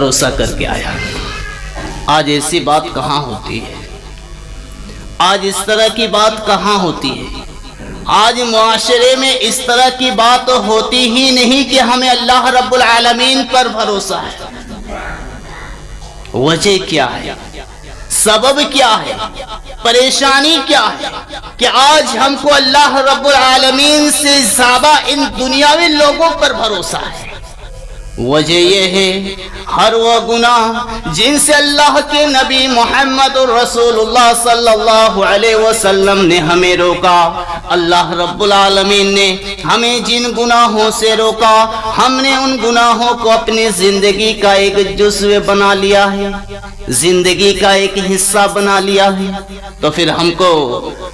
بھروسہ کر کے آیا۔ آج ایسی بات کہاں ہوتی ہے؟ آج اس طرح کی بات کہاں ہوتی ہے؟ آج معاشرے میں اس طرح کی بات ہوتی ہی نہیں کہ ہمیں اللہ رب العالمین پر بھروسہ ہے۔ وجہ کیا ہے؟ سبب کیا ہے؟ پریشانی کیا ہے کہ آج ہم کو اللہ رب العالمین سے زیادہ ان دنیاوی لوگوں پر بھروسہ ہے؟ وجہ یہ ہے ہر وہ گناہ جن سے اللہ کے نبی محمد رسول اللہ صلی اللہ علیہ وسلم نے ہمیں روکا، اللہ رب العالمین نے ہمیں جن گناہوں سے روکا، ہم نے ان گناہوں کو اپنی زندگی کا ایک جزو بنا لیا ہے، زندگی کا ایک حصہ بنا لیا ہے، تو پھر ہم کو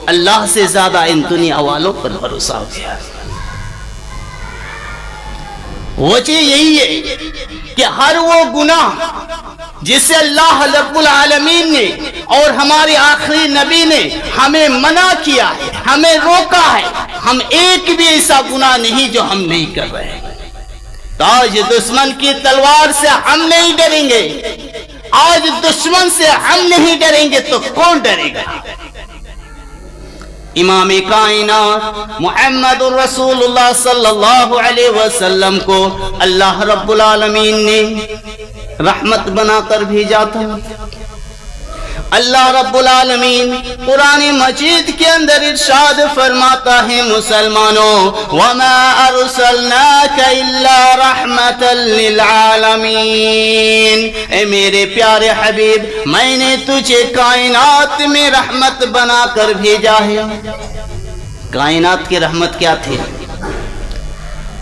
اللہ سے زیادہ ان دنیا والوں پر بھروسہ ہو گیا۔ وجہ یہی ہے کہ ہر وہ گناہ جسے اللہ رب العالمین نے اور ہمارے آخری نبی نے ہمیں منع کیا ہے، ہمیں روکا ہے، ہم ایک بھی ایسا گناہ نہیں جو ہم نہیں کر رہے ہیں۔ تو آج دشمن کی تلوار سے ہم نہیں ڈریں گے، آج دشمن سے ہم نہیں ڈریں گے تو کون ڈرے گا؟ امام کائنات محمد الرسول اللہ صلی اللہ علیہ وسلم کو اللہ رب العالمین نے رحمت بنا کر بھیجا تھا۔ اللہ رب العالمین قرآن مجید کے اندر ارشاد فرماتا ہے مسلمانوں وَمَا أَرْسَلْنَاكَ إِلَّا رَحْمَةً لِلْعَالَمِينَ، اے میرے پیارے حبیب میں نے تجھے کائنات میں رحمت بنا کر بھیجا ہے۔ کائنات کی رحمت کیا تھی؟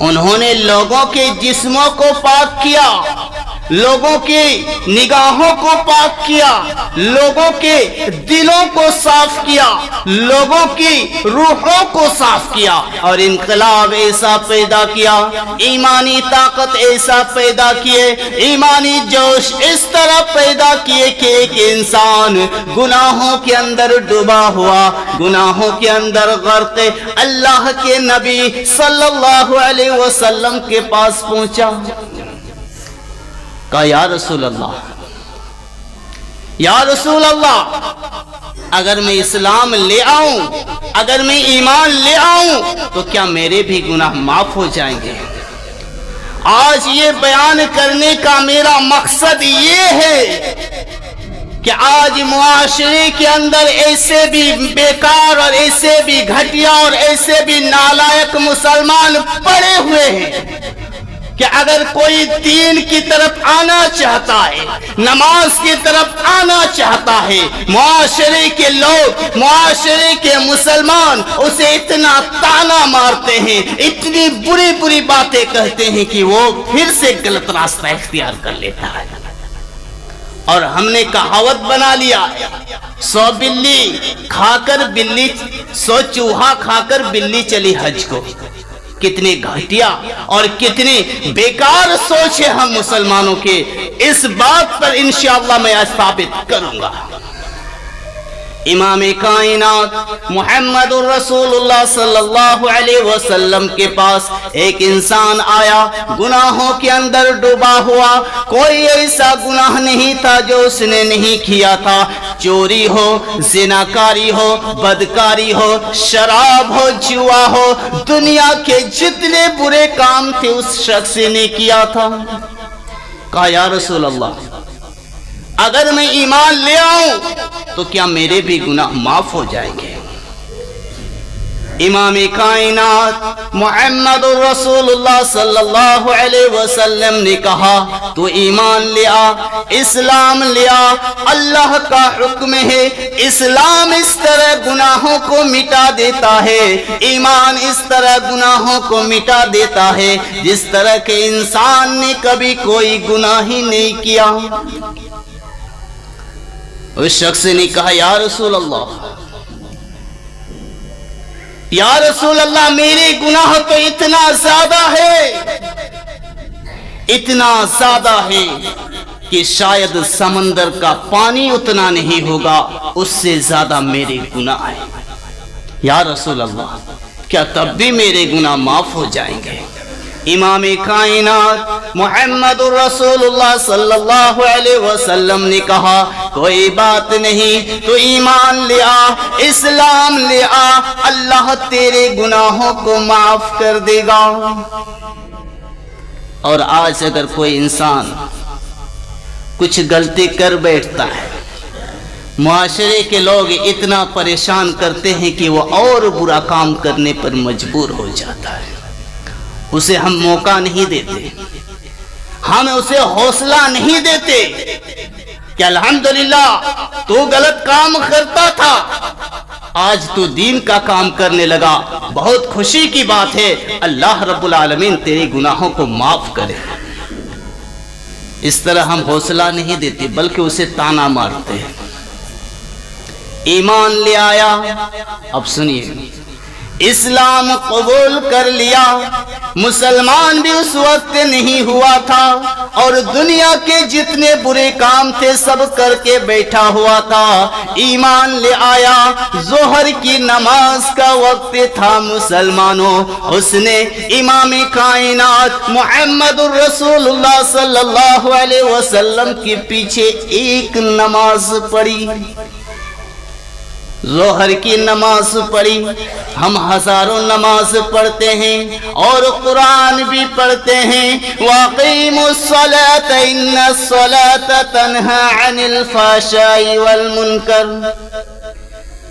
انہوں نے لوگوں کے جسموں کو پاک کیا، لوگوں کی نگاہوں کو پاک کیا، لوگوں کے دلوں کو صاف کیا، لوگوں کی روحوں کو صاف کیا، اور انقلاب ایسا پیدا کیا، ایمانی طاقت ایسا پیدا کیے، ایمانی جوش اس طرح پیدا کیے کہ ایک انسان گناہوں کے اندر ڈوبا ہوا، گناہوں کے اندر غرق اللہ کے نبی صلی اللہ علیہ وسلم کے پاس پہنچا۔ کہا یا رسول اللہ، یا رسول اللہ، اگر میں اسلام لے آؤں، اگر میں ایمان لے آؤں تو کیا میرے بھی گناہ معاف ہو جائیں گے؟ آج یہ بیان کرنے کا میرا مقصد یہ ہے کہ آج معاشرے کے اندر ایسے بھی بیکار اور ایسے بھی گھٹیا اور ایسے بھی نالائق مسلمان پڑے ہوئے ہیں کہ اگر کوئی دین کی طرف آنا چاہتا ہے، نماز کی طرف آنا چاہتا ہے، معاشرے کے لوگ، معاشرے کے مسلمان اسے اتنا طعنہ مارتے ہیں، اتنی بری بری باتیں کہتے ہیں کہ وہ پھر سے غلط راستہ اختیار کر لیتا ہے۔ اور ہم نے کہاوت بنا لیا 100 بلی کھا کر بلی 100 چوہا کھا کر بلی چلی حج کو۔ کتنے گھٹیا اور کتنی بیکار سوچ ہے ہم مسلمانوں کے، اس بات پر انشاءاللہ میں ثابت کروں گا۔ امام کائنات محمد الرسول اللہ صلی اللہ علیہ وسلم کے پاس ایک انسان آیا، گناہوں کے اندر ڈوبا ہوا، کوئی ایسا گناہ نہیں تھا جو اس نے نہیں کیا تھا، چوری ہو، زناکاری ہو، بدکاری ہو، شراب ہو، جوا ہو، دنیا کے جتنے برے کام تھے اس شخص نے کیا تھا۔ کہا یا رسول اللہ، اگر میں ایمان لے آؤں تو کیا میرے بھی گناہ معاف ہو جائیں گے؟ امام کائنات محمد الرسول اللہ صلی اللہ علیہ وسلم نے کہا تو ایمان لیا، اسلام لیا، اللہ کا حکم ہے، اسلام اس طرح گناہوں کو مٹا دیتا ہے، ایمان اس طرح گناہوں کو مٹا دیتا ہے جس طرح کہ انسان نے کبھی کوئی گناہ ہی نہیں کیا۔ اس شخص نے کہا یا رسول اللہ، یا رسول اللہ، میرے گناہ تو اتنا زیادہ ہے، اتنا زیادہ ہے کہ شاید سمندر کا پانی اتنا نہیں ہوگا، اس سے زیادہ میرے گناہ ہیں۔ یا رسول اللہ، کیا تب بھی میرے گناہ معاف ہو جائیں گے؟ امام کائنات محمد رسولullah صلی اللہ علیہ وسلم نے کہا کوئی بات نہیں، تو ایمان لے آ، اسلام لے آ، اللہ تیرے گناہوں کو معاف کر دے گا۔ اور آج اگر کوئی انسان کچھ غلطی کر بیٹھتا ہے، معاشرے کے لوگ اتنا پریشان کرتے ہیں کہ وہ اور برا کام کرنے پر مجبور ہو جاتا ہے، اسے ہم موقع نہیں دیتے، ہم اسے حوصلہ نہیں دیتے کہ الحمدللہ تو غلط کام کرتا تھا، آج تو دین کا کام کرنے لگا، بہت خوشی کی بات ہے، اللہ رب العالمین تیرے گناہوں کو معاف کرے۔ اس طرح ہم حوصلہ نہیں دیتے بلکہ اسے تانا مارتے ہیں۔ ایمان لے آیا، اب سنیے، اسلام قبول کر لیا، مسلمان بھی اس وقت نہیں ہوا تھا، اور دنیا کے جتنے برے کام تھے سب کر کے بیٹھا ہوا تھا۔ ایمان لے آیا، ظہر کی نماز کا وقت تھا مسلمانوں، اس نے امام کائنات محمد الرسول اللہ صلی اللہ علیہ وسلم کے پیچھے ایک نماز پڑھی، ظہر کی نماز پڑھی۔ ہم ہزاروں نماز پڑھتے ہیں اور قرآن بھی پڑھتے ہیں، وَأَقِيمُوا الصَّلَاةَ إِنَّ الصَّلَاةَ تَنْهَى عَنِ الْفَحْشَاءِ وَالْمُنكَرِ،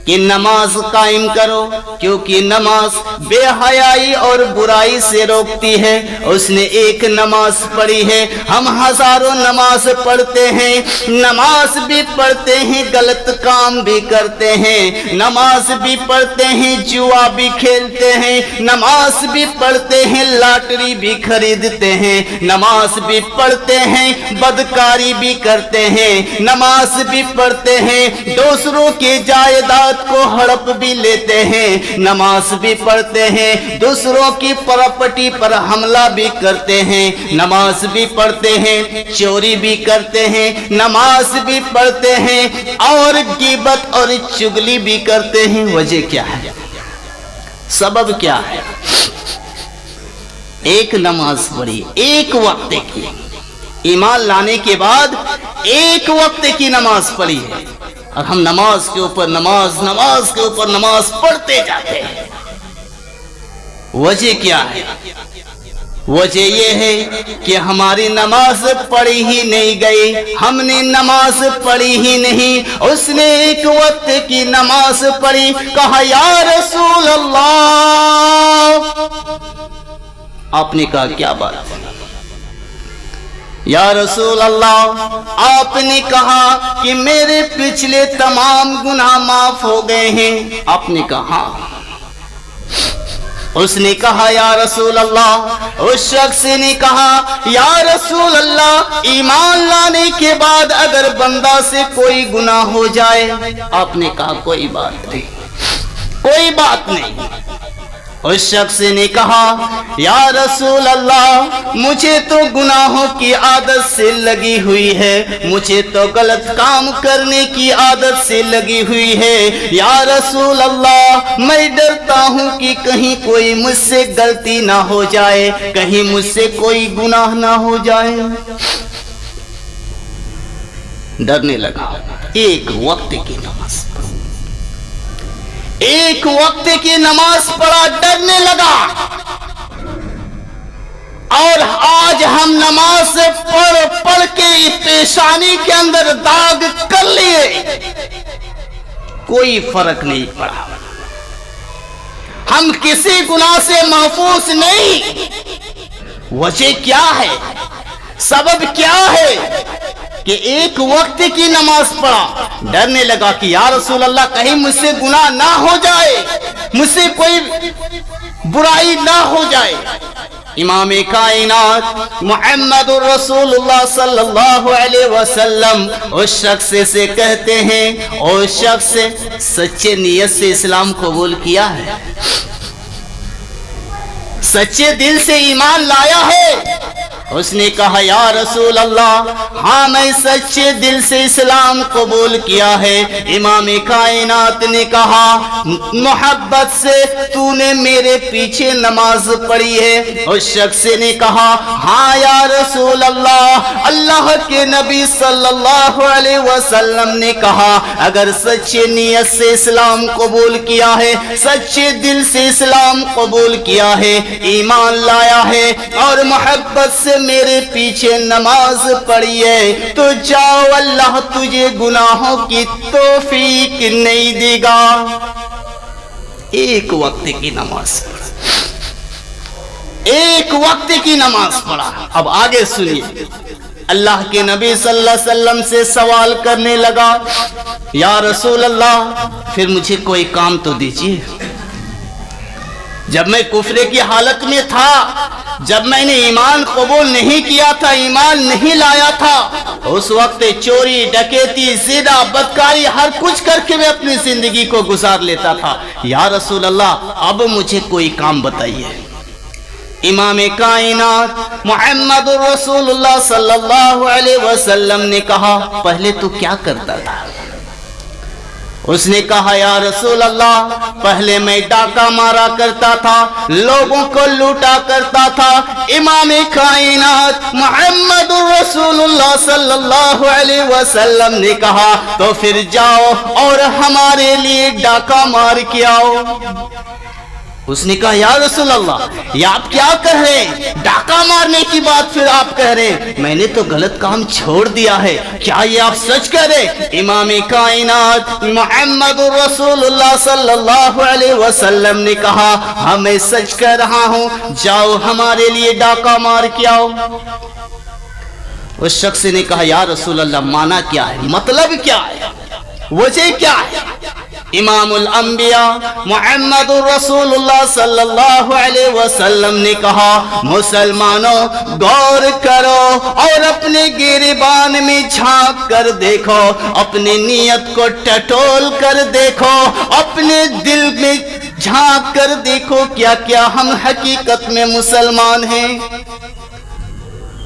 کہ نماز قائم کرو کیونکہ نماز بے حیائی اور برائی سے روکتی ہے۔ اس نے ایک نماز پڑھی ہے، ہم ہزاروں نماز پڑھتے ہیں، نماز بھی پڑھتے ہیں غلط کام بھی کرتے ہیں، نماز بھی پڑھتے ہیں جوا بھی کھیلتے ہیں، نماز بھی پڑھتے ہیں لاٹری بھی خریدتے ہیں، نماز بھی پڑھتے ہیں بدکاری بھی کرتے ہیں، نماز بھی پڑھتے ہیں دوسروں کے جائیداد کو ہڑپ بھی لیتے ہیں، نماز بھی پڑھتے ہیں دوسروں کی پراپرٹی پر حملہ بھی کرتے ہیں، نماز بھی پڑھتے ہیں چوری بھی کرتے ہیں، نماز بھی پڑھتے ہیں اور غیبت اور چغلی بھی کرتے ہیں۔ وجہ کیا ہے؟ سبب کیا ہے؟ ایک نماز پڑھی، ایک وقت کی، ایمان لانے کے بعد ایک وقت کی نماز پڑھی ہے، اور ہم نماز کے اوپر نماز، نماز کے اوپر نماز پڑھتے جاتے ہیں۔ وجہ کیا ہے؟ وجہ یہ ہے کہ ہماری نماز پڑھی ہی نہیں گئی، ہم نے نماز پڑھی ہی نہیں۔ اس نے ایک وقت کی نماز پڑھی، کہا یا رسول اللہ، آپ نے کہا کیا بات ہے؟ یا رسول اللہ، آپ نے کہا کہ میرے پچھلے تمام گناہ معاف ہو گئے ہیں۔ آپ نے کہا، اس نے کہا یا رسول اللہ، اس شخص نے کہا یا رسول اللہ، ایمان لانے کے بعد اگر بندہ سے کوئی گناہ ہو جائے؟ آپ نے کہا کوئی بات نہیں، کوئی بات نہیں۔ اس شخص نے کہا یا رسول اللہ، مجھے تو گناہوں کی عادت سے لگی ہوئی ہے، مجھے تو غلط کام کرنے کی عادت سے لگی ہوئی ہے، یا رسول اللہ میں ڈرتا ہوں کہ کہیں کوئی مجھ سے غلطی نہ ہو جائے، کہیں مجھ سے کوئی گناہ نہ ہو جائے۔ ڈرنے لگا، ایک وقت کی نماز پڑھا، ایک وقت کی نماز پڑھا، ڈرنے لگا۔ اور آج ہم نماز پڑھ پڑھ کے پیشانی کے اندر داغ کر لیے، کوئی فرق نہیں پڑا، ہم کسی گناہ سے محفوظ نہیں۔ وجہ کیا ہے؟ سبب کیا ہے؟ کہ ایک وقت کی نماز پڑھا، ڈرنے لگا کہ یا رسول اللہ کہیں مجھ سے گناہ نہ ہو جائے، مجھ سے کوئی برائی نہ ہو جائے۔ امام کائنات محمد الرسول اللہ صلی اللہ علیہ وسلم اس شخص سے کہتے ہیں، اور شخص سچے نیت سے اسلام قبول کیا ہے، سچے دل سے ایمان لایا ہے، اس نے کہا یا رسول اللہ ہاں میں سچے دل سے اسلام قبول کیا ہے۔ امام کائنات نے کہا محبت سے تو نے میرے پیچھے نماز پڑھی ہے؟ اس شخص نے کہا ہاں یا رسول اللہ، اللہ کے نبی صلی اللہ علیہ وسلم نے کہا اگر سچے نیت سے اسلام قبول کیا ہے، سچے دل سے اسلام قبول کیا ہے، ایمان لایا ہے اور محبت سے میرے پیچھے نماز پڑھی ہے تو جاؤ، اللہ تجھے گناہوں کی توفیق نہیں دے گا۔ ایک وقت کی نماز پڑھا، ایک وقت کی نماز پڑھا۔ اب آگے سنیے، اللہ کے نبی صلی اللہ علیہ وسلم سے سوال کرنے لگا یا رسول اللہ پھر مجھے کوئی کام تو دیجیے، جب میں کفر کی حالت میں تھا، جب میں نے ایمان قبول نہیں کیا تھا، ایمان نہیں لایا تھا، اس وقت چوری ڈکیتی زنا بدکاری ہر کچھ کر کے میں اپنی زندگی کو گزار لیتا تھا، یا رسول اللہ اب مجھے کوئی کام بتائیے۔ امام کائنات محمد رسول اللہ صلی اللہ علیہ وسلم نے کہا پہلے تو کیا کرتا تھا؟ اس نے کہا یا رسول اللہ پہلے میں ڈاکہ مارا کرتا تھا، لوگوں کو لوٹا کرتا تھا۔ امام کائنات محمد رسول اللہ صلی اللہ علیہ وسلم نے کہا تو پھر جاؤ اور ہمارے لیے ڈاکہ مار کے آؤ۔ اس نے کہا یا رسول اللہ یہ آپ کیا کہہ رہے ہیں؟ ڈاکہ مارنے کی بات پھر آپ کہہ رہے ہیں، میں نے تو غلط کام چھوڑ دیا ہے، کیا یہ آپ سچ کہہ رہے؟ امام کائنات محمد رسول اللہ صلی اللہ علیہ وسلم نے کہا ہاں میں سچ کہہ رہا ہوں، جاؤ ہمارے لیے ڈاکہ مار کے آؤ۔ اس شخص نے کہا یا رسول اللہ معنی کیا ہے، مطلب کیا ہے، وجہ کیا ہے؟ امام الانبیاء محمد رسول اللہ صلی اللہ علیہ وسلم نے کہا مسلمانوں غور کرو اور اپنے گریبان میں جھانک کر دیکھو، اپنی نیت کو ٹٹول کر دیکھو، اپنے دل میں جھانک کر دیکھو کیا کیا ہم حقیقت میں مسلمان ہیں۔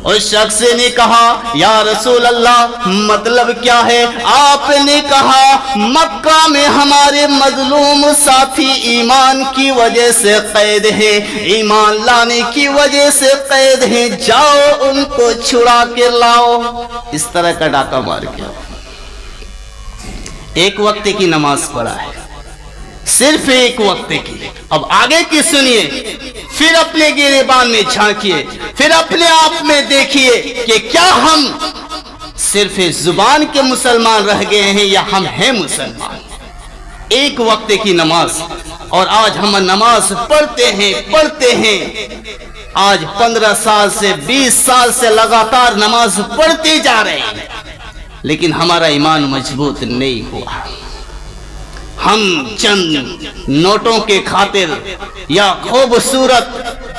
اس شخص نے کہا یا رسول اللہ مطلب کیا ہے؟ آپ نے کہا مکہ میں ہمارے مظلوم ساتھی ایمان کی وجہ سے قید ہے، ایمان لانے کی وجہ سے قید ہے، جاؤ ان کو چھڑا کے لاؤ۔ اس طرح کا ڈاکہ مار کے ایک وقت کی نماز پڑھا ہے، صرف ایک وقت کی۔ اب آگے کی سنیے، پھر اپنے گریبان میں جھانکیے، پھر اپنے آپ میں دیکھیے کہ کیا ہم صرف زبان کے مسلمان رہ گئے ہیں یا ہم ہیں مسلمان۔ ایک وقت کی نماز، اور آج ہم نماز پڑھتے ہیں، آج 15 سال سے 20 سال سے لگاتار نماز پڑھتے جا رہے ہیں، لیکن ہمارا ایمان مضبوط نہیں ہوا۔ ہم چند نوٹوں کے خاطر یا خوبصورت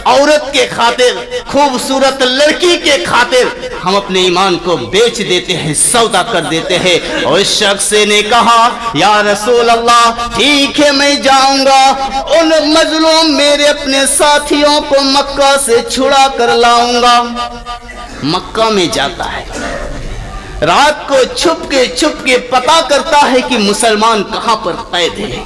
عورت کے خاطر، خوبصورت لڑکی کے خاطر ہم اپنے ایمان کو بیچ دیتے ہیں، سودا کر دیتے ہیں۔ اور اس شخص نے کہا یا رسول اللہ ٹھیک ہے میں جاؤں گا، ان مظلوم میرے اپنے ساتھیوں کو مکہ سے چھڑا کر لاؤں گا۔ مکہ میں جاتا ہے، رات کو چھپ کے پتہ کرتا ہے کہ مسلمان کہاں پر قید ہے،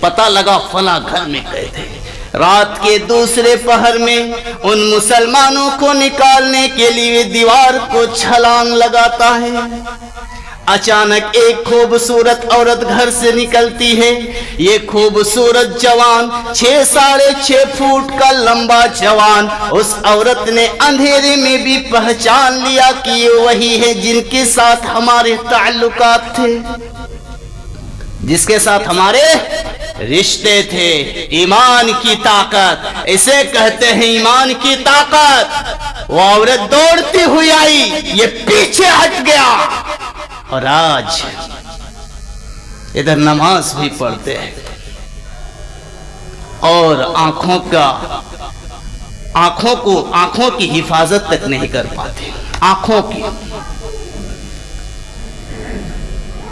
پتہ لگا فلاں گھر میں قید ہے۔ رات کے دوسرے پہر میں ان مسلمانوں کو نکالنے کے لیے دیوار کو چھلانگ لگاتا ہے۔ اچانک ایک خوبصورت عورت گھر سے نکلتی ہے، یہ خوبصورت جوان 6.5 فٹ کا لمبا جوان، اس عورت نے اندھیرے میں بھی پہچان لیا کہ یہ وہی ہے جن کے ساتھ ہمارے تعلقات تھے، جس کے ساتھ ہمارے رشتے تھے۔ ایمان کی طاقت، اسے کہتے ہیں ایمان کی طاقت۔ وہ عورت دوڑتی ہوئی آئی، یہ پیچھے ہٹ گیا، اور آج ادھر نماز بھی پڑھتے ہیں اور آنکھوں کی حفاظت تک نہیں کر پاتے، آنکھوں کی۔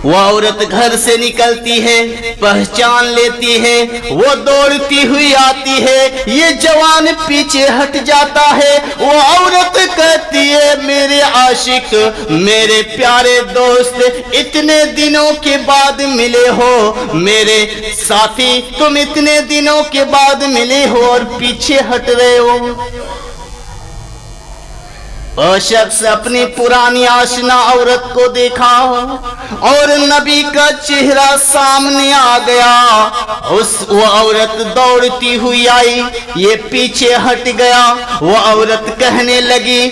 وہ عورت گھر سے نکلتی ہے، پہچان لیتی ہے، وہ دوڑتی ہوئی آتی ہے، یہ جوان پیچھے ہٹ جاتا ہے۔ وہ عورت کہتی ہے میرے عاشق، میرے پیارے دوست، اتنے دنوں کے بعد ملے ہو، میرے ساتھی تم اتنے دنوں کے بعد ملے ہو اور پیچھے ہٹ رہے ہو۔ وہ شخص اپنی پرانی آشنا عورت کو دیکھا اور نبی کا چہرہ سامنے آ گیا۔ وہ عورت دوڑتی ہوئی آئی، یہ پیچھے ہٹ گیا۔ وہ عورت کہنے لگی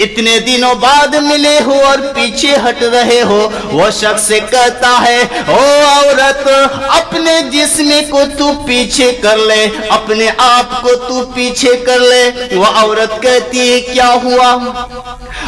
اتنے دنوں بعد ملے ہو اور پیچھے ہٹ رہے ہو۔ وہ شخص کہتا ہے او عورت، اپنے جسم کو تو پیچھے کر لے، اپنے آپ کو تو پیچھے کر لے۔ وہ عورت کہتی ہے کیا ہوا؟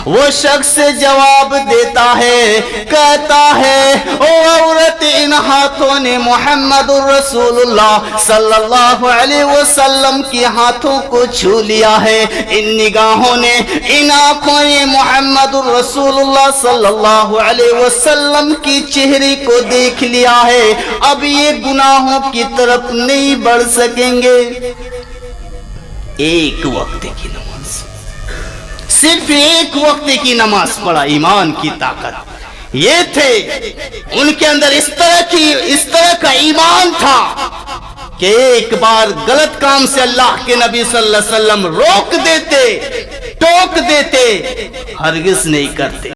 وہ شخص جواب دیتا ہے، کہتا ہے او عورت، ان ہاتھوں نے محمد الرسول اللہ صلی اللہ علیہ وسلم کے ہاتھوں کو چھو لیا ہے، ان نگاہوں نے، ان آنکھوں نے محمد الرسول اللہ صلی اللہ علیہ وسلم کی چہرے کو دیکھ لیا ہے، اب یہ گناہوں کی طرف نہیں بڑھ سکیں گے۔ ایک وقت کی نماز، صرف ایک وقت کی نماز پڑھا، ایمان کی طاقت یہ تھے ان کے اندر، اس طرح کا ایمان تھا کہ ایک بار غلط کام سے اللہ کے نبی صلی اللہ علیہ وسلم روک دیتے، ٹوک دیتے، ہرگز نہیں کرتے۔